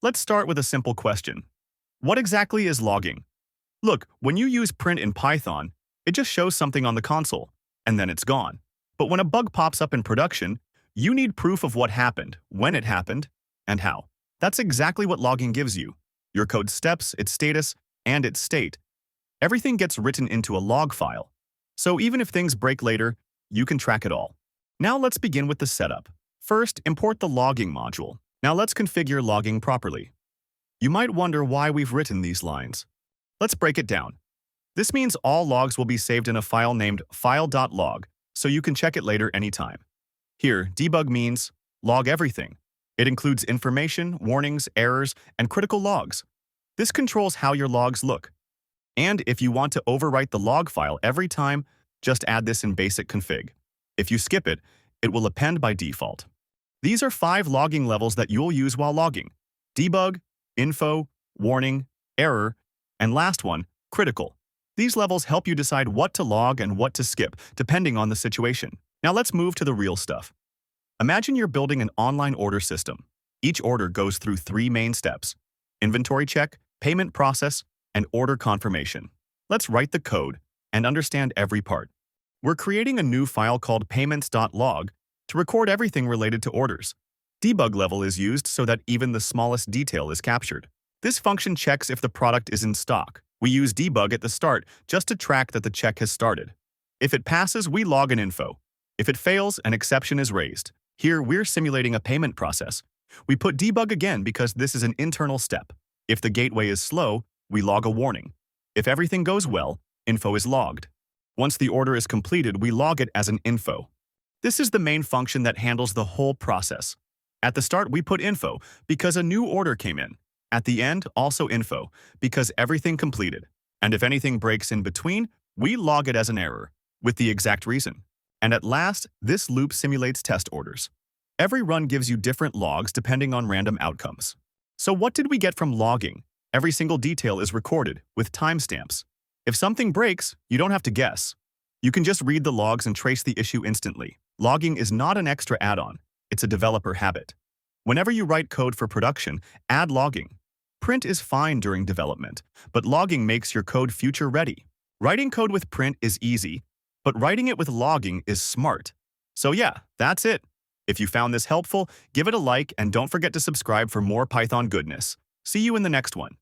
Let's start with a simple question. What exactly is logging? Look, when you use print in Python, it just shows something on the console, and then it's gone. But when a bug pops up in production, you need proof of what happened, when it happened, and how. That's exactly what logging gives you. Your code's steps, its status, and its state. Everything gets written into a log file. So even if things break later, you can track it all. Now let's begin with the setup. First, import the logging module. Now let's configure logging properly. You might wonder why we've written these lines. Let's break it down. This means all logs will be saved in a file named file.log, so you can check it later anytime. Here, debug means log everything. It includes information, warnings, errors, and critical logs. This controls how your logs look. And if you want to overwrite the log file every time, just add this in basic config. If you skip it, it will append by default. These are 5 logging levels that you'll use while logging: debug, info, warning, error, and last one, critical. These levels help you decide what to log and what to skip, depending on the situation. Now let's move to the real stuff. Imagine you're building an online order system. Each order goes through 3 main steps: inventory check, payment process, and order confirmation. Let's write the code and understand every part. We're creating a new file called payments.log to record everything related to orders. Debug level is used so that even the smallest detail is captured. This function checks if the product is in stock. We use debug at the start just to track that the check has started. If it passes, we log an info. If it fails, an exception is raised. Here, we're simulating a payment process. We put debug again because this is an internal step. If the gateway is slow, we log a warning. If everything goes well, info is logged. Once the order is completed, we log it as an info. This is the main function that handles the whole process. At the start, we put info because a new order came in. At the end, also info because everything completed. And if anything breaks in between, we log it as an error with the exact reason. And at last, this loop simulates test orders. Every run gives you different logs depending on random outcomes. So what did we get from logging? Every single detail is recorded with timestamps. If something breaks, you don't have to guess. You can just read the logs and trace the issue instantly. Logging is not an extra add-on. It's a developer habit. Whenever you write code for production, add logging. Print is fine during development, but logging makes your code future-ready. Writing code with print is easy, but writing it with logging is smart. So yeah, that's it. If you found this helpful, give it a like and don't forget to subscribe for more Python goodness. See you in the next one.